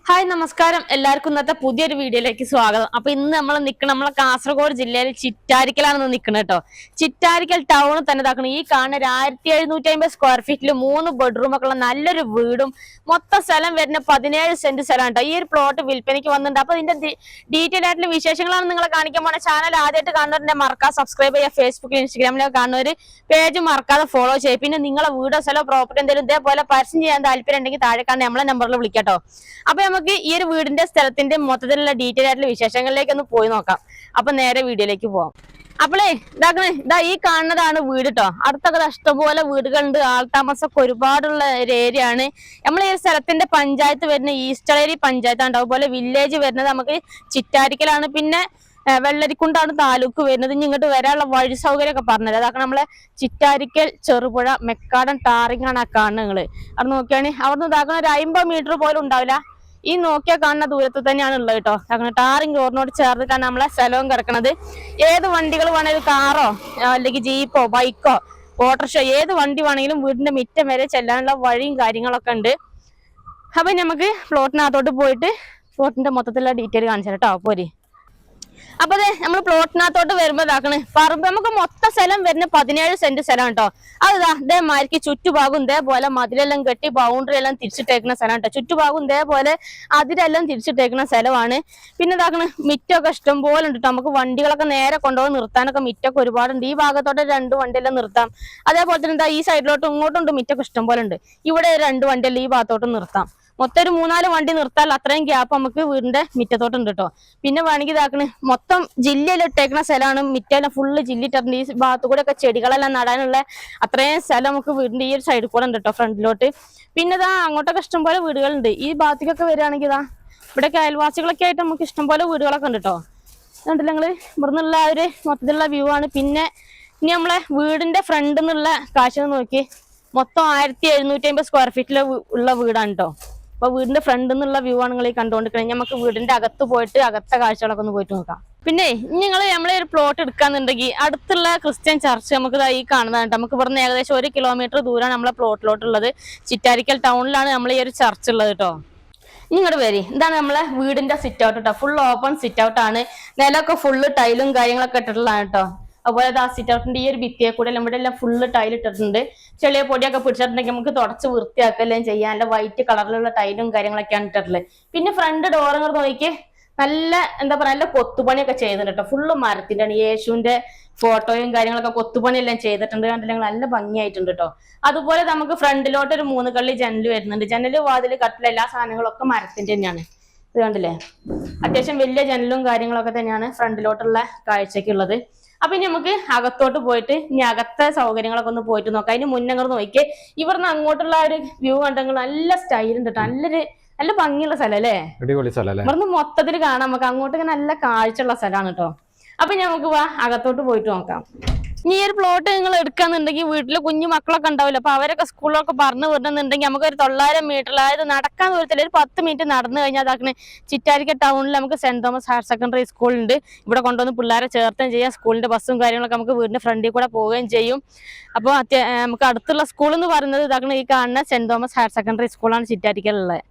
Hi നമസ്കാരം എല്ലാവർക്കും ഇന്നത്തെ പുതിയൊരു വീഡിയോയിലേക്ക് സ്വാഗതം. അപ്പൊ ഇന്ന് നമ്മൾ നിൽക്കണം നമ്മളെ കാസർഗോഡ് ജില്ലയിൽ ചിറ്റാരിക്കലാണ് നിൽക്കുന്നത് കേട്ടോ. ചിറ്റാരിക്കൽ ടൗൺ തന്നെ ഇതാക്കണം. ഈ കാണുന്ന 1750 സ്ക്വയർ ഫീറ്റിൽ 3 ബെഡ്റൂം ഒക്കെ ഉള്ള നല്ലൊരു വീടും മൊത്തം സ്ഥലം വരുന്ന 17 സെന്റ് സ്ഥലം കേട്ടോ. ഈ ഒരു പ്ലോട്ട് വിൽപ്പനയ്ക്ക് വന്നിട്ടുണ്ട്. അപ്പൊ ഇതിന്റെ ഡീറ്റെയിൽ ആയിട്ടുള്ള വിശേഷങ്ങളാണ് നിങ്ങളെ കാണിക്കാൻ പോണ. ചാനൽ ആദ്യമായിട്ട് കാണുന്നവരുടെ മറക്കാതെ സബ്സ്ക്രൈബ് ചെയ്യുക. ഫേസ്ബുക്കിൽ ഇൻസ്റ്റാഗ്രാമിലൊക്കെ കാണുന്നവർ പേജ് മറക്കാതെ ഫോളോ ചെയ്യുക. പിന്നെ നിങ്ങളെ വീടോ സ്ഥലോ പ്രോപ്പർട്ടി എന്തെങ്കിലും ഇതേപോലെ പരസ്യം ചെയ്യാൻ താല്പര്യം ഉണ്ടെങ്കിൽ താഴെ കാണുന്ന നമ്മളെ നമ്പറിൽ വിളിക്കാട്ടോ. അപ്പൊ നമുക്ക് ഈ ഒരു വീടിന്റെ സ്ഥലത്തിന്റെ മൊത്തത്തിലുള്ള ഡീറ്റെയിൽ ആയിട്ടുള്ള വിശേഷങ്ങളിലേക്ക് ഒന്ന് പോയി നോക്കാം. അപ്പൊ നേരെ വീഡിയോയിലേക്ക് പോവാം. അപ്പോളേ ഇതാ ഈ കാണുന്നതാണ് വീട് കേട്ടോ. അടുത്തൊക്കെ ഇഷ്ടംപോലെ വീടുകളുണ്ട്. ആൾതാമസമൊക്കെ ഒരുപാടുള്ള ഒരു ഏരിയ ആണ്. നമ്മൾ ഈ സ്ഥലത്തിന്റെ പഞ്ചായത്ത് വരുന്ന ഈസ്റ്റളേരി പഞ്ചായത്താണ്. അതുപോലെ വില്ലേജ് വരുന്നത് നമുക്ക് ചിറ്റാരിക്കലാണ്. പിന്നെ വെള്ളരിക്കുണ്ടാണ് താലൂക്ക് വരുന്നത്. ഇനി ഇങ്ങോട്ട് വരാനുള്ള വഴി സൗകര്യം ഒക്കെ പറഞ്ഞത് അതൊക്കെ നമ്മളെ ചിറ്റാരിക്കൽ ചെറുപുഴ മെക്കാടൻ ടാറിംഗ് ആണ് ആ കാണുന്നത്. നിങ്ങള് അവിടെ നോക്കിയാണെങ്കിൽ അവിടുന്ന് ഇതാക്കുന്ന ഒരു 50 മീറ്റർ പോലും ഉണ്ടാവില്ല. ഈ നോക്കിയാൽ കാണുന്ന ദൂരത്ത് തന്നെയാണ് ഉള്ളത് കേട്ടോ. ടാറിംഗ് റോഡിനോട് ചേർന്നിട്ടാണ് നമ്മളെ സ്ഥലവും കിടക്കുന്നത്. ഏത് വണ്ടികൾ വേണേലും കാറോ അല്ലെങ്കിൽ ജീപ്പോ ബൈക്കോ ഓട്ടോറിക്ഷ ഏത് വണ്ടി വേണമെങ്കിലും വീടിന്റെ മുറ്റം വരെ ചെല്ലാനുള്ള വഴിയും കാര്യങ്ങളൊക്കെ ഉണ്ട്. അപ്പൊ നമുക്ക് പ്ലോട്ടിനകത്തോട്ട് പോയിട്ട് പ്ലോട്ടിന്റെ മൊത്തത്തിലുള്ള ഡീറ്റെയിൽ കാണിച്ചു കേട്ടോ. പോരി. അപ്പൊ അതെ നമ്മൾ പ്ലോട്ടിനകത്തോട്ട് വരുമ്പോ ഇതാക്കണ് പറമ്പ് നമുക്ക് മൊത്തം സ്ഥലം വരുന്ന 17 സെന്റ് സ്ഥലം കേട്ടോ. അതാ ഇതേമാതിരിക്ക് ചുറ്റുഭാഗം ഇതേപോലെ മതിലെല്ലാം കെട്ടി ബൗണ്ടറി എല്ലാം തിരിച്ചിട്ടേക്കുന്ന സ്ഥലം കേട്ടോ. ചുറ്റുഭാഗം ഇതേപോലെ അതിരെല്ലാം തിരിച്ചിട്ടേക്കുന്ന സ്ഥലമാണ്. പിന്നെ ഇതാക്കണ് മിറ്റൊക്കെ ഇഷ്ടം പോലെ ഉണ്ട് കേട്ടോ. നമുക്ക് വണ്ടികളൊക്കെ നേരെ കൊണ്ടുപോയി നിർത്താനൊക്കെ മിറ്റൊക്കെ ഒരുപാടുണ്ട്. ഈ ഭാഗത്തോട്ട് 2 വണ്ടിയെല്ലാം നിർത്താം. അതേപോലെ തന്നെ എന്താ ഈ സൈഡിലോട്ടും ഇങ്ങോട്ടും ഉണ്ട് മിറ്റൊക്കെ ഇഷ്ടം പോലെ ഉണ്ട്. ഇവിടെ 2 വണ്ടിയെല്ലാം ഈ ഭാഗത്തോട്ട് നിർത്താം. മൊത്തം ഒരു 3-4 വണ്ടി നിർത്താൽ അത്രയും ഗ്യാപ്പ് നമുക്ക് വീടിന്റെ മിറ്റത്തോട്ടുണ്ട് കേട്ടോ. പിന്നെ വേണമെങ്കിൽ ഇതാക്കണ് മൊത്തം ജില്ലയിൽ ഇട്ടേക്കുന്ന സ്ഥലമാണ്. മിറ്റെല്ലാം ഫുള്ള് ജില്ലിട്ടുണ്ട്. ഈ ഭാഗത്തു കൂടെ ഒക്കെ ചെടികളെല്ലാം നടാനുള്ള അത്രയും സ്ഥലം നമുക്ക് വീടിന്റെ ഈ ഒരു സൈഡിൽ കൂടെ ഉണ്ട് കേട്ടോ, ഫ്രണ്ടിലോട്ട്. പിന്നെ ഇതാ അങ്ങോട്ടൊക്കെ ഇഷ്ടംപോലെ വീടുകളുണ്ട്. ഈ ഭാഗത്തേക്കൊക്കെ വരികയാണെങ്കിൽ ഇതാ ഇവിടെയൊക്കെ അയൽവാസികളൊക്കെ ആയിട്ട് നമുക്ക് ഇഷ്ടംപോലെ വീടുകളൊക്കെ ഉണ്ട് കേട്ടോ. കണ്ടില്ല നിങ്ങള് ഇവിടെ നിന്നുള്ള ഒരു മൊത്തത്തിലുള്ള വ്യൂ ആണ്. പിന്നെ ഇനി നമ്മളെ വീടിന്റെ ഫ്രണ്ടിൽ നിന്നുള്ള കാഴ്ച നോക്കി മൊത്തം 1750 സ്ക്വയർ ഫീറ്റിൽ ഉള്ള വീടാണ് കേട്ടോ. അപ്പൊ വീടിന്റെ ഫ്രണ്ടിൽ നിന്നുള്ള വ്യൂ ആണ് നിങ്ങൾ ഈ കണ്ടുകൊണ്ടിരിക്കണേ. നമുക്ക് വീടിന്റെ അകത്ത് പോയിട്ട് അകത്തെ കാഴ്ചകളൊക്കെ ഒന്ന് പോയിട്ട് നോക്കാം. പിന്നെ നമ്മളെ ഒരു പ്ലോട്ട് എടുക്കാന്നുണ്ടെങ്കിൽ അടുത്തുള്ള ക്രിസ്ത്യൻ ചർച്ച് നമുക്ക് ഈ കാണുന്നതാണ്. നമുക്ക് ഇവിടുന്ന് ഏകദേശം 1 കിലോമീറ്റർ ദൂരമാണ് നമ്മളെ പ്ലോട്ടിലോട്ടുള്ളത്. ചിറ്റാരിക്കൽ ടൗണിലാണ് നമ്മൾ ഈ ഒരു ചർച്ച് ഉള്ളത് കേട്ടോ. ഇങ്ങോട്ട് വരി. ഇതാണ് നമ്മളെ വീടിന്റെ സിറ്റ് ഔട്ട് കേട്ടോ. ഫുൾ ഓപ്പൺ സിറ്റ് ഔട്ട് ആണ്. നിലമൊക്കെ ഫുള്ള് ടൈലും കാര്യങ്ങളൊക്കെ ഇട്ടിട്ടുള്ളതാണ് കേട്ടോ. അതുപോലെ ആ സിറ്റ് ഔട്ടിന്റെ ഈ ഒരു ഭിത്തിയെ കൂടെ ഇവിടെ എല്ലാം ഫുള്ള് ടൈൽ ഇട്ടിട്ടുണ്ട്. ചെളിയ പൊടിയൊക്കെ പിടിച്ചിട്ടുണ്ടെങ്കിൽ നമുക്ക് തുടച്ച് വൃത്തിയാക്കുകയെല്ലാം ചെയ്യാൻ. നല്ല വൈറ്റ് കളറിലുള്ള ടൈലും കാര്യങ്ങളൊക്കെയാണ് ഇട്ടിട്ടുള്ളത്. പിന്നെ ഫ്രണ്ട് ഡോറുകൾ നോക്കി നല്ല എന്താ പറയാ നല്ല കൊത്തുപണിയൊക്കെ ചെയ്തിട്ടുണ്ട് കേട്ടോ. ഫുള്ള് മരത്തിന്റെ ആണ്. യേശുവിന്റെ ഫോട്ടോയും കാര്യങ്ങളൊക്കെ കൊത്തുപണിയെല്ലാം ചെയ്തിട്ടുണ്ട്. കണ്ടില്ലെങ്കിൽ നല്ല ഭംഗിയായിട്ടുണ്ട് കേട്ടോ. അതുപോലെ നമുക്ക് ഫ്രണ്ടിലോട്ട് ഒരു 3 കള്ളി ജനൽ വരുന്നുണ്ട്. ജനല് വാതില് കട്ടില എല്ലാ സാധനങ്ങളൊക്കെ മരത്തിന്റെ തന്നെയാണ്. ഇത് കണ്ടില്ലേ, അത്യാവശ്യം വലിയ ജനലും കാര്യങ്ങളൊക്കെ തന്നെയാണ് ഫ്രണ്ടിലോട്ടുള്ള കാഴ്ചക്കുള്ളത്. അപ്പൊ ഇനി നമുക്ക് അകത്തോട്ട് പോയിട്ട് ഇനി അകത്തെ സൗകര്യങ്ങളൊക്കെ ഒന്ന് പോയിട്ട് നോക്കാം. അതിന് മുന്നങ്ങർ നോക്കിയേ ഇവിടുന്ന് അങ്ങോട്ടുള്ള ഒരു വ്യൂ കണ്ടെങ്കിൽ നല്ല സ്റ്റൈൽ ഉണ്ട് കേട്ടോ. നല്ല ഭംഗിയുള്ള സ്ഥലം അല്ലേ, ഇവിടുന്ന് മൊത്തത്തിൽ കാണാം. നമുക്ക് അങ്ങോട്ട് നല്ല കാഴ്ചയുള്ള സ്ഥലമാണ് കേട്ടോ. അപ്പൊ നമുക്ക് അകത്തോട്ട് പോയിട്ട് നോക്കാം. ഈ ഒരു പ്ലോട്ട് നിങ്ങൾ എടുക്കാന്നുണ്ടെങ്കിൽ വീട്ടില് കുഞ്ഞു മക്കളൊക്കെ ഉണ്ടാവില്ല. അപ്പൊ അവരൊക്കെ സ്കൂളിലൊക്കെ പറഞ്ഞു വിടണമെന്നുണ്ടെങ്കിൽ നമുക്ക് ഒരു 900 മീറ്റർ, അതായത് നടക്കാൻ ദൂരത്തിൽ ഒരു 10 മിനിറ്റ് നടന്നു കഴിഞ്ഞാൽ അതാക്കണേ ചിറ്റാരിക്കൽ ടൗണിൽ നമുക്ക് saint Thomas higher secondary school ഉണ്ട്. ഇവിടെ കൊണ്ടുവന്ന് പിള്ളേരെ ചേർത്തുകയും ചെയ്യാം. സ്കൂളിന്റെ ബസ്സും കാര്യങ്ങളൊക്കെ നമുക്ക് വീടിന്റെ ഫ്രണ്ടിൽ കൂടെ പോവുകയും ചെയ്യും. അപ്പോൾ നമുക്ക് അടുത്തുള്ള സ്കൂൾ എന്ന് പറയുന്നത് ഇതാക്കണ ഈ കാണുന്ന സെന്റ് തോമസ് ഹയർ സെക്കൻഡറി സ്കൂളാണ് ചിറ്റാരിക്കലുള്ളത്.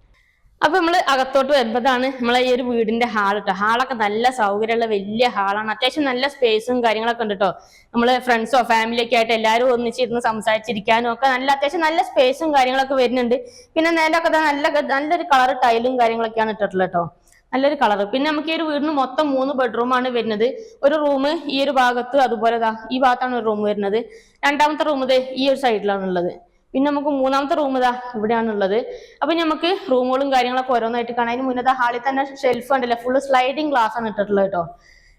അപ്പൊ നമ്മള് അകത്തോട്ട് വരുമ്പോഴാണ് നമ്മളെ ഈ ഒരു വീടിന്റെ ഹാൾ കേട്ടോ. ഹാളൊക്കെ നല്ല സൗകര്യമുള്ള വലിയ ഹാളാണ്. അത്യാവശ്യം നല്ല സ്പേസും കാര്യങ്ങളൊക്കെ ഉണ്ട് കേട്ടോ. നമ്മള് ഫ്രണ്ട്സോ ഫാമിലിയൊക്കെ ആയിട്ട് എല്ലാവരും ഒന്നിച്ചിരുന്ന് സംസാരിച്ചിരിക്കാനും ഒക്കെ അത്യാവശ്യം നല്ല സ്പേസും കാര്യങ്ങളൊക്കെ വരുന്നുണ്ട്. പിന്നെ നിലമൊക്കെ നല്ലൊരു കളർ ടൈലും കാര്യങ്ങളൊക്കെയാണ് ഇട്ടിട്ടുള്ളത് കേട്ടോ. നല്ലൊരു കളർ. പിന്നെ നമുക്ക് ഈ ഒരു വീടിന് മൊത്തം 3 ബെഡ്റൂമാണ് വരുന്നത്. ഒരു റൂം ഈ ഒരു ഭാഗത്ത്, അതുപോലെ ഈ ഭാഗത്താണ് ഒരു റൂം വരുന്നത്. രണ്ടാമത്തെ റൂം ഈ ഒരു സൈഡിലാണ് ഉള്ളത്. പിന്നെ നമുക്ക് മൂന്നാമത്തെ റൂം ഇവിടെയാണ് ഉള്ളത്. അപ്പൊ നമുക്ക് റൂമുകളും കാര്യങ്ങളൊക്കെ ഓരോന്നായിട്ട് കാണാം. അതിന് മുന്നേ ഹാളിൽ തന്നെ ഷെൽഫ് ഉണ്ടല്ലോ, ഫുള്ള് സ്ലൈഡിങ് ഗ്ലാസ് ആണ് ഇട്ടിട്ടുള്ളത് കേട്ടോ.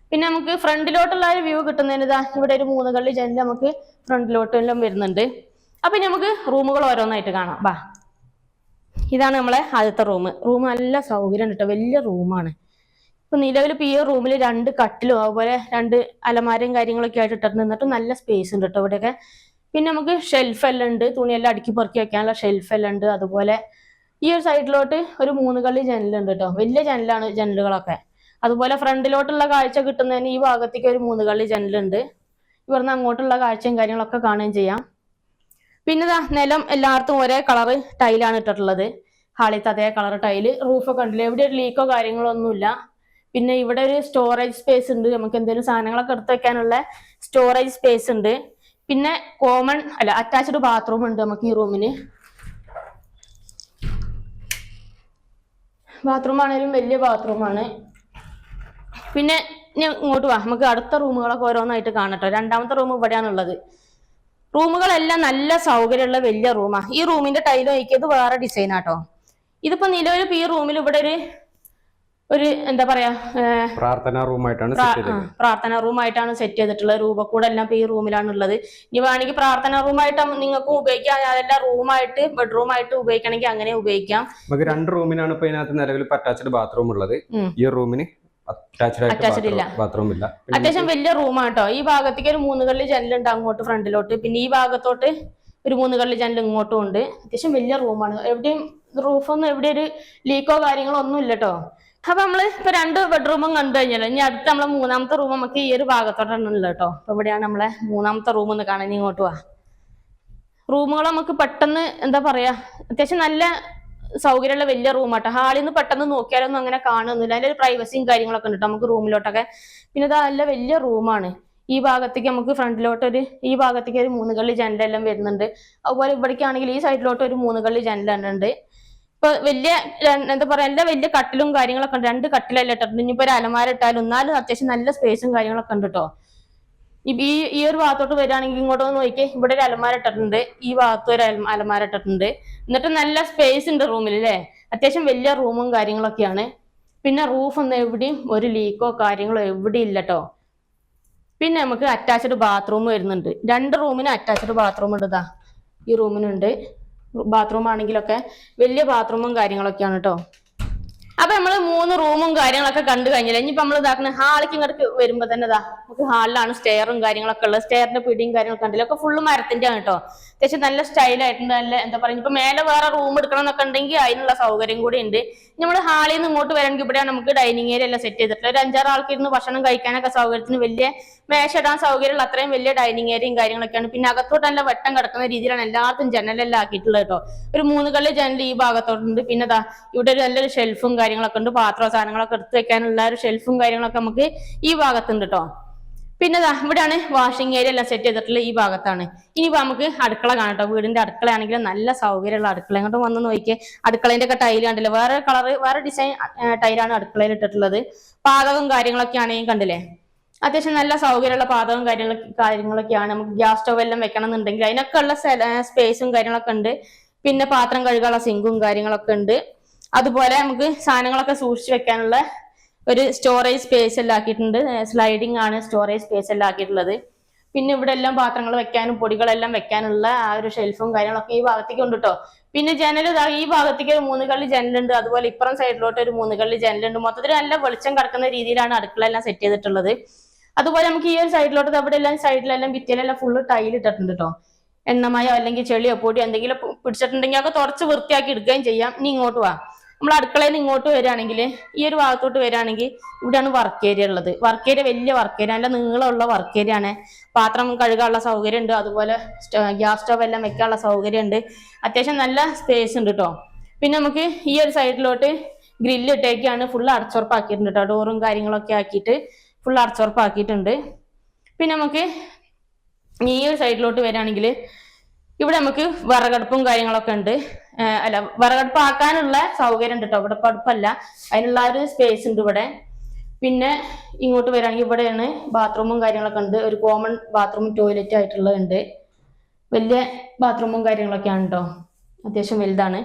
പിന്നെ നമുക്ക് ഫ്രണ്ടിലോട്ടുള്ള ഒരു വ്യൂ കിട്ടുന്നതിന് ഇവിടെ ഒരു 3 കള്ളി ജനൽ നമുക്ക് ഫ്രണ്ടിലോട്ടെല്ലാം വരുന്നുണ്ട്. അപ്പൊ നമുക്ക് റൂമുകൾ ഓരോന്നായിട്ട് കാണാം. ഇതാണ് നമ്മളെ ആദ്യത്തെ റൂം. നല്ല സൗകര്യം കേട്ടോ, വലിയ റൂമാണ്. ഇപ്പൊ നിലവിൽ ഈ റൂമിൽ 2 കട്ടിലും അതുപോലെ 2 അലമാരയും കാര്യങ്ങളൊക്കെ ആയിട്ട് ഇട്ടിട്ട് നിന്നിട്ട് നല്ല സ്പേസ് ഉണ്ട് കേട്ടോ ഇവിടെയൊക്കെ. പിന്നെ നമുക്ക് ഷെൽഫ് എല്ലാം ഉണ്ട്, തുണിയെല്ലാം അടുക്കി പെറുക്കി വെക്കാനുള്ള ഷെൽഫ് എല്ലാം ഉണ്ട്. അതുപോലെ ഈ ഒരു സൈഡിലോട്ട് ഒരു 3 കള്ളി ജനലുണ്ട് കേട്ടോ. വലിയ ജനലുകളൊക്കെ. അതുപോലെ ഫ്രണ്ടിലോട്ടുള്ള കാഴ്ച കിട്ടുന്നതിന് ഈ ഭാഗത്തേക്ക് ഒരു 3 കള്ളി ജനലുണ്ട്. ഇവിടുന്ന് അങ്ങോട്ടുള്ള കാഴ്ചയും കാര്യങ്ങളൊക്കെ കാണുകയും ചെയ്യാം. പിന്നെ നിലം എല്ലായിടത്തും ഒരേ കളറ് ടൈലാണ് ഇട്ടിട്ടുള്ളത്. ഹാളിത്തെ അതേ കളർ ടൈല്. റൂഫൊക്കെ ഉണ്ടല്ലോ, എവിടെ ഒരു ലീക്കോ കാര്യങ്ങളോ ഒന്നുമില്ല. പിന്നെ ഇവിടെ ഒരു സ്റ്റോറേജ് സ്പേസ് ഉണ്ട്, നമുക്ക് എന്തെങ്കിലും സാധനങ്ങളൊക്കെ എടുത്ത് വെക്കാനുള്ള സ്റ്റോറേജ് സ്പേസ് ഉണ്ട്. പിന്നെ അറ്റാച്ച്ഡ് ബാത്റൂം ഉണ്ട് നമുക്ക് ഈ റൂമിന്. ബാത്റൂം ആണെങ്കിലും വലിയ ബാത്റൂമാണ്. പിന്നെ ഇങ്ങോട്ട് വാ, നമുക്ക് അടുത്ത റൂമുകളൊക്കെ ഓരോന്നായിട്ട് കാണട്ടോ. രണ്ടാമത്തെ റൂം ഇവിടെയാണുള്ളത്. റൂമുകളെല്ലാം നല്ല സൗകര്യമുള്ള വലിയ റൂമാണ്. ഈ റൂമിന്റെ ടൈല് നോക്കിയത് വേറെ ഡിസൈനാട്ടോ. ഇതിപ്പോ നിലവിൽ ഈ റൂമിൽ ഇവിടെ ഒരു എന്താ പറയാ പ്രാർത്ഥനാ റൂമായിട്ടാണ് സെറ്റ് ചെയ്തിട്ടുള്ളത്. രൂപക്കൂടെല്ലാം ഈ റൂമിലാണ് ഉള്ളത്. ഇനി വേണമെങ്കിൽ പ്രാർത്ഥനാ റൂമായിട്ട് നിങ്ങൾക്ക് ഉപയോഗിക്കാം, അതെല്ലാം റൂമായിട്ട് ബെഡ്റൂമായിട്ട് ഉപയോഗിക്കണമെങ്കിൽ അങ്ങനെ ഉപയോഗിക്കാം. നമുക്ക് 2 റൂമിനാണ് ഇപ്പൊ ഇതിനകത്ത് നിലവിൽ അറ്റാച്ച്ഡ് ബാത്റൂം ഉള്ളത്. ഈ റൂമിന് അറ്റാച്ച്ഡ് ഇല്ല, ബാത്റൂം ഇല്ല. അത്യാവശ്യം വലിയ റൂമാണ് കേട്ടോ. ഈ ഭാഗത്തേക്ക് ഒരു 3 കള്ളി ജനലുണ്ട് അങ്ങോട്ട് ഫ്രണ്ടിലോട്ട്. പിന്നെ ഈ ഭാഗത്തോട്ട് ഒരു 3 കള്ളി ജനൽ ഇങ്ങോട്ടും ഉണ്ട്. അത്യാവശ്യം വലിയ റൂമാണ്. എവിടെയും റൂഫൊന്നും എവിടെ ഒരു ലീക്കോ കാര്യങ്ങളോ ഒന്നും ഇല്ല കേട്ടോ. അപ്പൊ നമ്മള് ഇപ്പൊ 2 ബെഡ്റൂമും കണ്ടു കഴിഞ്ഞല്ലോ. ഇനി അടുത്ത നമ്മളെ 3ാമത്തെ റൂം നമുക്ക് ഈ ഒരു ഭാഗത്തോട്ടാണ് ഉള്ളത് കേട്ടോ. അപ്പൊ ഇവിടെയാണ് നമ്മളെ 3ാമത്തെ റൂം എന്ന് കാണാൻ. ഇങ്ങോട്ട് വാ. റൂമുകൾ നമുക്ക് പെട്ടെന്ന് എന്താ പറയാ അത്യാവശ്യം നല്ല സൗകര്യമുള്ള വലിയ റൂമാട്ടോ. ഹാളിൽ നിന്ന് പെട്ടെന്ന് നോക്കിയാലൊന്നും അങ്ങനെ കാണുന്നില്ല. അതിന്റെ ഒരു പ്രൈവസിയും കാര്യങ്ങളൊക്കെ ഉണ്ട് നമുക്ക് റൂമിലോട്ടൊക്കെ. പിന്നെ ഇത് നല്ല വലിയ റൂമാണ്. ഈ ഭാഗത്തേക്ക് നമുക്ക് ഫ്രണ്ടിലോട്ട് ഈ ഭാഗത്തേക്ക് ഒരു 3 കള്ളി ജനലെല്ലാം വരുന്നുണ്ട്. അതുപോലെ ഇവിടേക്കാണെങ്കിൽ ഈ സൈഡിലോട്ട് ഒരു 3 കള്ളി ജനലുണ്ട്. ഇപ്പൊ വലിയ എന്താ പറയാ എല്ലാ വലിയ കട്ടിലും കാര്യങ്ങളൊക്കെ ഉണ്ട്. 2 കട്ടിലെല്ലാം ഇട്ടിട്ടുണ്ട്. ഇനിയിപ്പോ ഒരു അലമാര ഇട്ടാലും എന്നാലും അത്യാവശ്യം നല്ല സ്പേസും കാര്യങ്ങളൊക്കെ ഉണ്ട് കേട്ടോ. ഈ ഒരു ഭാഗത്തോട്ട് വരികയാണെങ്കിൽ ഇങ്ങോട്ട് നോക്കിയേ, ഇവിടെ ഒരു അലമാര ഇട്ടിട്ടുണ്ട്. ഈ ഭാഗത്ത് ഒരു അലമാര ഇട്ടിട്ടുണ്ട്. എന്നിട്ട് നല്ല സ്പേസ് ഉണ്ട് റൂമിൽ അല്ലേ. അത്യാവശ്യം വലിയ റൂമും കാര്യങ്ങളൊക്കെയാണ്. പിന്നെ റൂഫ് ഒന്നും എവിടെയും ഒരു ലീക്കോ കാര്യങ്ങളോ എവിടെയും ഇല്ല കേട്ടോ. പിന്നെ നമുക്ക് അറ്റാച്ച്ഡ് ബാത്റൂം വരുന്നുണ്ട്. 2 റൂമിന് അറ്റാച്ച്ഡ് ബാത്റൂം ഉണ്ട്. ഇതാ ഈ റൂമിനുണ്ട്. ബാത്റൂം ആണെങ്കിലൊക്കെ വലിയ ബാത്റൂമും കാര്യങ്ങളൊക്കെയാണ് കേട്ടോ. അപ്പൊ നമ്മള് 3 റൂമും കാര്യങ്ങളൊക്കെ കണ്ടു കഴിഞ്ഞില്ല. ഇനിയിപ്പോ നമ്മൾ ഇതാക്കുന്ന ഹാളിക്ക് ഇങ്ങോട്ട് വരുമ്പോ തന്നെ ഇതാ നമുക്ക് ഹാളിലാണ് സ്റ്റെയറും കാര്യങ്ങളൊക്കെ ഉള്ളത്. സ്റ്റെയറിന്റെ പിടിയും കാര്യങ്ങളൊക്കെ ഉണ്ടല്ലോ, ഒക്കെ ഫുള്ള് മരത്തിന്റെ ആണ് കേട്ടോ. അത്യാവശ്യം നല്ല സ്റ്റൈലായിട്ടുണ്ട്. നല്ല എന്താ പറയുക, ഇപ്പൊ മേലെ വേറെ റൂം എടുക്കണം എന്നൊക്കെ ഉണ്ടെങ്കിൽ അതിനുള്ള സൗകര്യം കൂടി ഉണ്ട്. നമ്മൾ ഹാളിൽ നിന്ന് ഇങ്ങോട്ട് വരണമെങ്കിൽ ഇവിടെയാണ് നമുക്ക് ഡൈനിങ് ഏരിയ എല്ലാം സെറ്റ് ചെയ്തിട്ടുള്ളത്. ഒരു 5-6 ആൾക്ക് ഇരുന്ന് ഭക്ഷണം കഴിക്കാനൊക്കെ സൗകര്യത്തിന് വലിയ മേശ ഇടാൻ സൗകര്യമുള്ള അത്രയും വലിയ ഡൈനിങ് ഏരിയയും കാര്യങ്ങളൊക്കെയാണ്. പിന്നെ അകത്തോട്ട് നല്ല വെട്ടം കിടക്കുന്ന രീതിയിലാണ് എല്ലാവർക്കും ജനലെല്ലാം ആക്കിയിട്ടുള്ളത് കേട്ടോ. ഒരു 3 കള്ളി ജനൽ ഈ ഭാഗത്തോട്ടുണ്ട്. പിന്നെ ഇവിടെ ഒരു നല്ലൊരു ഷെൽഫും കാര്യങ്ങളൊക്കെ ഉണ്ട്. പാത്രവും സാധനങ്ങളൊക്കെ എടുത്ത് വെക്കാനുള്ള ഒരു ഷെൽഫും കാര്യങ്ങളൊക്കെ നമുക്ക് ഈ ഭാഗത്തുണ്ട് കേട്ടോ. പിന്നെ ഇവിടെയാണ് വാഷിംഗ് ഏരിയ എല്ലാം സെറ്റ് ചെയ്തിട്ടുള്ളത്. ഈ ഭാഗത്താണ്. ഇനിയിപ്പോ നമുക്ക് അടുക്കള കാണട്ടോ. വീടിന്റെ അടുക്കള ആണെങ്കിലും നല്ല സൗകര്യമുള്ള അടുക്കള. ഇങ്ങോട്ട് വന്ന് നോക്കിയേ, അടുക്കളേന്റെ ഒക്കെ ടൈല് കണ്ടില്ലേ, വേറെ കളറ് വേറെ ഡിസൈൻ ടൈലാണ് അടുക്കളയിൽ ഇട്ടിട്ടുള്ളത്. പാചകവും കാര്യങ്ങളൊക്കെ ആണെങ്കിൽ കണ്ടില്ലേ, അത്യാവശ്യം നല്ല സൗകര്യമുള്ള പാചകവും കാര്യങ്ങളൊക്കെയാണ്. നമുക്ക് ഗ്യാസ് സ്റ്റവ് എല്ലാം വെക്കണം എന്നുണ്ടെങ്കിൽ അതിനൊക്കെ ഉള്ള സ്പേസും കാര്യങ്ങളൊക്കെ ഉണ്ട്. പിന്നെ പാത്രം കഴുകാനുള്ള സിങ്കും കാര്യങ്ങളൊക്കെ ഉണ്ട്. അതുപോലെ നമുക്ക് സാധനങ്ങളൊക്കെ സൂക്ഷിച്ചു വെക്കാനുള്ള ഒരു സ്റ്റോറേജ് സ്പേസ് എല്ലാം ആക്കിയിട്ടുണ്ട്. സ്ലൈഡിംഗ് ആണ് സ്റ്റോറേജ് സ്പേസ് എല്ലാം ആക്കിയിട്ടുള്ളത്. പിന്നെ ഇവിടെ എല്ലാം പാത്രങ്ങൾ വെക്കാനും പൊടികളെല്ലാം വെക്കാനുള്ള ആ ഒരു ഷെൽഫും കാര്യങ്ങളൊക്കെ ഈ ഭാഗത്തേക്ക് ഉണ്ട് കേട്ടോ. പിന്നെ ജനൽ ഈ ഭാഗത്തേക്ക് ഒരു 3 കള്ളി ജനലുണ്ട്. അതുപോലെ ഇപ്പുറം സൈഡിലോട്ട് ഒരു 3 കള്ളി ജനലുണ്ട്. മൊത്തത്തിൽ നല്ല വെളിച്ചം കിടക്കുന്ന രീതിയിലാണ് അടുക്കള എല്ലാം സെറ്റ് ചെയ്തിട്ടുള്ളത്. അതുപോലെ നമുക്ക് ഈ ഒരു സൈഡിലോട്ട് അവിടെ എല്ലാം സൈഡിലെല്ലാം ഭിത്തിയിലെല്ലാം ഫുള്ള് ടൈൽ ഇട്ടിട്ടുണ്ട് കേട്ടോ. എണ്ണമയോ അല്ലെങ്കിൽ ചെളിയോ പൊടിയോ എന്തെങ്കിലും പിടിച്ചിട്ടുണ്ടെങ്കിൽ ഒക്കെ തുടച്ച് വൃത്തിയാക്കി എടുക്കുകയും ചെയ്യാം. ഇനി ഇങ്ങോട്ട് വാ, നമ്മൾ അടുക്കളയിൽ നിന്ന് ഇങ്ങോട്ട് വരികയാണെങ്കിൽ ഈ ഒരു ഭാഗത്തോട്ട് വരികയാണെങ്കിൽ ഇവിടെയാണ് വർക്ക് ഏരിയ ഉള്ളത്. വർക്ക് ഏരിയ വലിയ വർക്ക് ഏരിയ, നല്ല നീളമുള്ള വർക്ക് ഏരിയ ആണ്. പാത്രം കഴുകാനുള്ള സൗകര്യം ഉണ്ട്. അതുപോലെ ഗ്യാസ് സ്റ്റവ് എല്ലാം വെക്കാനുള്ള സൗകര്യം ഉണ്ട്. അത്യാവശ്യം നല്ല സ്പേസ് ഉണ്ട് കേട്ടോ. പിന്നെ നമുക്ക് ഈ ഒരു സൈഡിലോട്ട് ഗ്രില്ല് ഇട്ടേക്കാണ്. ഫുള്ള് അടച്ചുറപ്പാക്കിയിട്ടുണ്ട് കേട്ടോ. ഡോറും കാര്യങ്ങളൊക്കെ ആക്കിയിട്ട് ഫുള്ള് അടച്ചുറപ്പാക്കിയിട്ടുണ്ട്. പിന്നെ നമുക്ക് ഈ ഒരു സൈഡിലോട്ട് വരികയാണെങ്കിൽ ഇവിടെ നമുക്ക് വിറകടുപ്പും കാര്യങ്ങളൊക്കെ ഉണ്ട്. വിറകടുപ്പ് ആക്കാനുള്ള സൗകര്യം ഉണ്ട് കേട്ടോ. ഇവിടെ അടുപ്പല്ല, അതിനുള്ള ഒരു സ്പേസ് ഉണ്ട് ഇവിടെ. പിന്നെ ഇങ്ങോട്ട് വരികയാണെങ്കിൽ ഇവിടെയാണ് ബാത്റൂമും കാര്യങ്ങളൊക്കെ ഉണ്ട്. ഒരു കോമൺ ബാത്റൂമും ടോയ്ലറ്റ് ആയിട്ടുള്ളതുണ്ട്. വലിയ ബാത്റൂമും കാര്യങ്ങളൊക്കെയാണ് കേട്ടോ. അത്യാവശ്യം വലുതാണ്.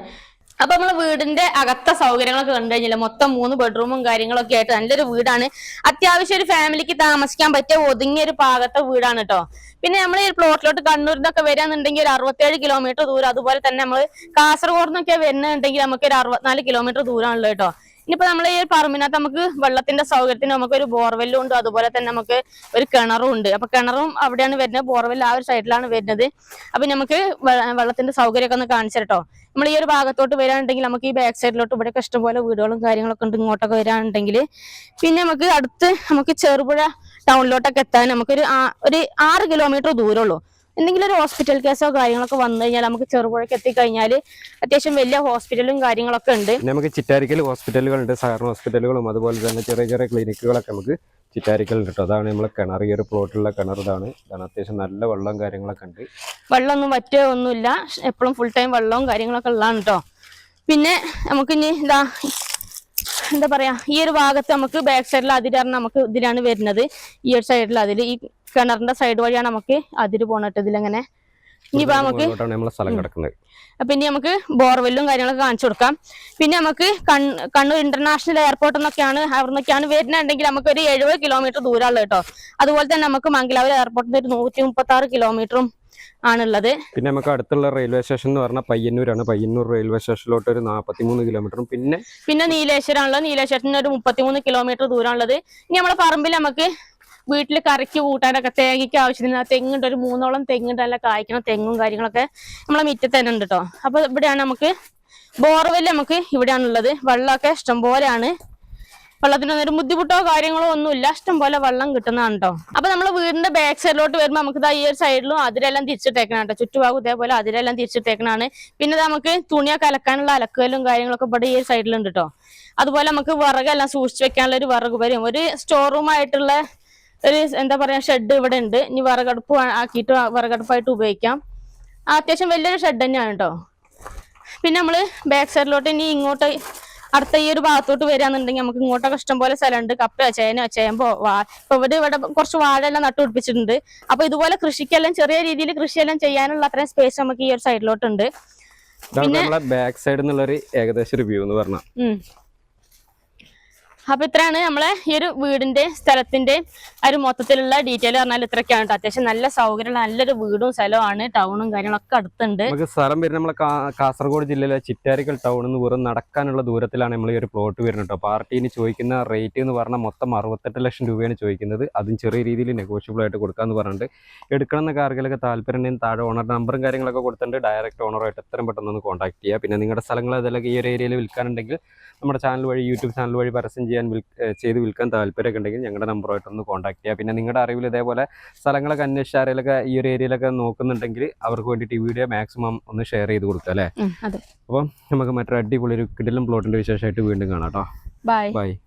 അപ്പൊ നമ്മള് വീടിന്റെ അകത്തെ സൗകര്യങ്ങളൊക്കെ കണ്ടു കഴിഞ്ഞില്ല. മൊത്തം 3 ബെഡ്റൂമും കാര്യങ്ങളൊക്കെ ആയിട്ട് നല്ലൊരു വീടാണ്. അത്യാവശ്യം ഒരു ഫാമിലിക്ക് താമസിക്കാൻ പറ്റിയ ഒതുങ്ങിയ ഒരു പാകത്തെ വീടാണ് കേട്ടോ. പിന്നെ നമ്മൾ ഈ പ്ലോട്ടിലോട്ട് കണ്ണൂരിൽ നിന്നൊക്കെ വരാന്നുണ്ടെങ്കിൽ ഒരു 67 കിലോമീറ്റർ ദൂരം. അതുപോലെ തന്നെ നമ്മൾ കാസർഗോഡ് നിന്നൊക്കെ വരുന്നുണ്ടെങ്കിൽ നമുക്ക് ഒരു 64 കിലോമീറ്റർ ദൂരമാണല്ലോ കേട്ടോ. ഇനിയിപ്പോ നമ്മൾ ഈ പറമ്പിനകത്ത് നമുക്ക് വെള്ളത്തിന്റെ സൗകര്യത്തിന് നമുക്ക് ഒരു ബോർവെല്ലും ഉണ്ട്. അതുപോലെ തന്നെ നമുക്ക് ഒരു കിണറും ഉണ്ട്. അപ്പൊ കിണറും അവിടെയാണ് വരുന്നത്, ബോർവെൽ ആ ഒരു സൈഡിലാണ് വരുന്നത്. അപ്പൊ നമുക്ക് വെള്ളത്തിന്റെ സൗകര്യമൊക്കെ ഒന്ന് കാണിച്ചു കേട്ടോ. നമ്മൾ ഈ ഒരു ഭാഗത്തോട്ട് വരാനുണ്ടെങ്കിൽ നമുക്ക് ഈ ബാക്ക് സൈഡിലോട്ട് ഇവിടെയൊക്കെ ഇഷ്ടംപോലെ വീടുകളും കാര്യങ്ങളൊക്കെ ഉണ്ട്. ഇങ്ങോട്ടൊക്കെ വരാനുണ്ടെങ്കിൽ പിന്നെ നമുക്ക് അടുത്ത് നമുക്ക് ചെറുപുഴ ടൗണിലോട്ടൊക്കെ എത്താൻ നമുക്കൊരു 6 കിലോമീറ്റർ ദൂരമുള്ളൂ. എന്തെങ്കിലും ഒരു ഹോസ്പിറ്റൽ കേസോ കാര്യങ്ങളൊക്കെ വന്നു കഴിഞ്ഞാൽ നമുക്ക് ചെറുപുഴയ്ക്ക് എത്തിക്കഴിഞ്ഞാൽ അത്യാവശ്യം വലിയ ഹോസ്പിറ്റലും കാര്യങ്ങളൊക്കെ ഉണ്ട്. നമുക്ക് ചിറ്റാരിക്കൽ ഹോസ്പിറ്റലുകളുണ്ട്, സഹകരണ ഹോസ്പിറ്റലുകളും അതുപോലെ തന്നെ ചെറിയ ചെറിയ ക്ലിനിക്കുകളൊക്കെ നമുക്ക് ചിറ്റാരിക്കലുണ്ട് കേട്ടോ. അതാണ് നമ്മളെ കിണർ, ഈ ഒരു പ്ലോട്ടിലുള്ള കിണർ ഇതാണ് അത്യാവശ്യം നല്ല വെള്ളവും കാര്യങ്ങളൊക്കെ ഉണ്ട്. വെള്ളമൊന്നും പറ്റുക ഒന്നുമില്ല, എപ്പോഴും ഫുൾ ടൈം വെള്ളവും കാര്യങ്ങളൊക്കെ ഉള്ളതാണ് കേട്ടോ. പിന്നെ നമുക്ക് ഇനി എന്താ പറയാ, ഈ ഒരു ഭാഗത്ത് നമുക്ക് ബാക്ക് സൈഡിൽ അതിരാണ് നമുക്ക് ഇതിലാണ് വരുന്നത്. ഈ ഒരു സൈഡിൽ അതില് ഈ കിണറിന്റെ സൈഡ് വഴിയാണ് നമുക്ക് അതിര് പോണിട്ട് ഇതിലെങ്ങനെ. ഇനിയിപ്പോ നമുക്ക് സ്ഥലം കിടക്കുന്നത്. അപ്പൊ ഇനി നമുക്ക് ബോർവെല്ലും കാര്യങ്ങളൊക്കെ കാണിച്ചു കൊടുക്കാം. പിന്നെ നമുക്ക് കണ്ണൂർ ഇന്റർനാഷണൽ എയർപോർട്ട് എന്നൊക്കെയാണ് അവിടുന്നൊക്കെയാണ് വരുന്നുണ്ടെങ്കിൽ നമുക്ക് ഒരു 70 കിലോമീറ്റർ ദൂരമുള്ളത് കേട്ടോ. അതുപോലെ തന്നെ നമുക്ക് മംഗലാപുരം എയർപോർട്ടിന്റെ ഒരു 136 കിലോമീറ്ററും ആണുള്ളത്. പിന്നെ നമുക്ക് അടുത്തുള്ള റെയിൽവേ സ്റ്റേഷൻ എന്ന് പറഞ്ഞാൽ പയ്യന്നൂരാണ്. പയ്യന്നൂർ റെയിൽവേ സ്റ്റേഷനിലോട്ട് ഒരു 43 കിലോമീറ്ററും പിന്നെ നീലേശ്വരമാണുള്ളത്. നീലേശ്വരത്തിന് ഒരു 33 കിലോമീറ്റർ ദൂരമുള്ളത്. ഇനി നമ്മളെ പറമ്പിൽ നമുക്ക് വീട്ടിൽ കറിക്ക് കൂട്ടാനൊക്കെ തേങ്ങയ്ക്ക് ആവശ്യത്തിന് തെങ്ങുണ്ട്, ഒരു 3ഓളം തെങ്ങുണ്ട്, നല്ല കായ്ക്കണ തെങ്ങും കാര്യങ്ങളൊക്കെ നമ്മളെ മുറ്റത്ത് തന്നെ ഉണ്ട് കേട്ടോ. അപ്പൊ ഇവിടെയാണ് നമുക്ക് ബോർവെല് നമുക്ക് ഇവിടെയാണുള്ളത്. വെള്ളമൊക്കെ ഇഷ്ടംപോലെയാണ്, വെള്ളത്തിനൊന്നും ഒരു ബുദ്ധിമുട്ടോ കാര്യങ്ങളോ ഒന്നുമില്ല, ഇഷ്ടംപോലെ വെള്ളം കിട്ടുന്നതാണ് കേട്ടോ. അപ്പൊ നമ്മള് വീടിന്റെ ബാക്ക് സൈഡിലോട്ട് വരുമ്പോൾ നമുക്ക് ഈ ഒരു സൈഡിലും അതിരെല്ലാം തിരിച്ചിട്ടേക്കണം കേട്ടോ. ചുറ്റുഭാഗം ഇതേപോലെ അതിരെല്ലാം തിരിച്ചിട്ടേക്കണാണ്. പിന്നെ നമുക്ക് തുണിയൊക്കെ അലക്കാനുള്ള അലക്കലും കാര്യങ്ങളൊക്കെ ഇവിടെ ഈ ഒരു സൈഡിലുണ്ട് കേട്ടോ. അതുപോലെ നമുക്ക് വിറകെല്ലാം സൂക്ഷിച്ചു വെക്കാനുള്ള ഒരു വിറക് വരും, ഒരു സ്റ്റോർ റൂം ആയിട്ടുള്ള ഒരു എന്താ പറയാ ഷെഡ് ഇവിടെ ഉണ്ട്. ഇനി വിറകടുപ്പ് ആക്കിയിട്ട് വിറകടുപ്പായിട്ട് ഉപയോഗിക്കാം. അത്യാവശ്യം വലിയൊരു ഷെഡ് തന്നെയാണ് കേട്ടോ. പിന്നെ നമ്മള് ബാക്ക് സൈഡിലോട്ട് ഇനി ഇങ്ങോട്ട് അടുത്ത ഈ ഒരു ഭാഗത്തോട്ട് വരികയാണെന്നുണ്ടെങ്കിൽ നമുക്ക് ഇങ്ങോട്ടൊക്കെ ഇഷ്ടംപോലെ സ്ഥലമുണ്ട്. കപ്പയോ ചേനയോ ചേമ്പോ ഇപ്പൊ ഇവിടെ കുറച്ച് വാഴെല്ലാം നട്ടുപിടിപ്പിച്ചിട്ടുണ്ട്. അപ്പൊ ഇതുപോലെ കൃഷിക്കെല്ലാം ചെറിയ രീതിയിൽ കൃഷിയെല്ലാം ചെയ്യാനുള്ള അത്രയും സ്പേസ് നമുക്ക് ഈ ഒരു സൈഡിലോട്ടുണ്ട്. പിന്നെ ബാക്ക് സൈഡ് എന്നുള്ളൊരു ഏകദേശം ഒരു വ്യൂ എന്ന് പറഞ്ഞാൽ അപ്പൊ ഇത്രയാണ് നമ്മളെ ഈ ഒരു വീടിന്റെ സ്ഥലത്തിന്റെ ഒരു മൊത്തത്തിലുള്ള ഡീറ്റെയിൽ പറഞ്ഞാൽ ഇത്രയൊക്കെയാണ്. അത്യാവശ്യം നല്ല സൗകര്യമുള്ള നല്ലൊരു വീടും സ്ഥലമാണ്, ടൗണും കാര്യങ്ങളൊക്കെ അടുത്തുണ്ട്. നമുക്ക് സ്ഥലം വരുന്നത് നമ്മളെ കാസർഗോഡ് ജില്ലയിലെ ചിറ്റാരിക്കൽ ടൗണിൽ നിന്ന് വെറും നടക്കാനുള്ള ദൂരത്തിലാണ് നമ്മൾ ഈ ഒരു പ്ലോട്ട് വരുന്നത് കേട്ടോ. പാർട്ടിന് ചോദിക്കുന്ന റേറ്റ് എന്ന് പറഞ്ഞാൽ മൊത്തം 68 ലക്ഷം രൂപയാണ് ചോദിക്കുന്നത്. അതും ചെറിയ രീതിയിൽ നെഗോഷ്യബിൾ ആയിട്ട് കൊടുക്കാന്ന് പറഞ്ഞിട്ട് എടുക്കണം എന്നൊക്കെ ആർക്കെങ്കിലൊക്കെ താല്പര്യം താഴെ ഓണർ നമ്പറും കാര്യങ്ങളൊക്കെ കൊടുത്തിട്ടുണ്ട്. ഡയറക്റ്റ് ഓണറുമായിട്ട് എത്രയും പെട്ടെന്ന് ഒന്ന് കോൺടാക്ട് ചെയ്യുക. പിന്നെ നിങ്ങളുടെ സ്ഥലങ്ങൾ അതിലൊക്കെ ഈ ഒരു ഏരിയയിൽ വിൽക്കാനുണ്ടെങ്കിൽ നമ്മുടെ ചാനൽ വഴി യൂട്യൂബ് ചാനൽ വഴി പരസ്യം ചെയ്ത് വിൽക്കാൻ താല്പര്യമൊക്കെ ഉണ്ടെങ്കിൽ ഞങ്ങളുടെ നമ്പറുമായിട്ടൊന്ന് കോൺടാക്ട് ചെയ്യുക. പിന്നെ നിങ്ങളുടെ അറിവിൽ ഇതേപോലെ സ്ഥലങ്ങളൊക്കെ അന്വേഷിച്ച് ആരെങ്കിലൊക്കെ ഈ ഒരു ഏരിയയിലൊക്കെ നോക്കുന്നുണ്ടെങ്കിൽ അവർക്ക് വേണ്ടിയിട്ട് ഈ വീഡിയോ മാക്സിമം ഒന്ന് ഷെയർ ചെയ്ത് കൊടുക്കുക അല്ലേ. അപ്പം നമുക്ക് മറ്റൊരു അടിപൊളി ഒരു കിടിലൻ പ്ലോട്ടിന്റെ വിശേഷമായിട്ട് വീണ്ടും കാണാം കേട്ടോ. ബൈ.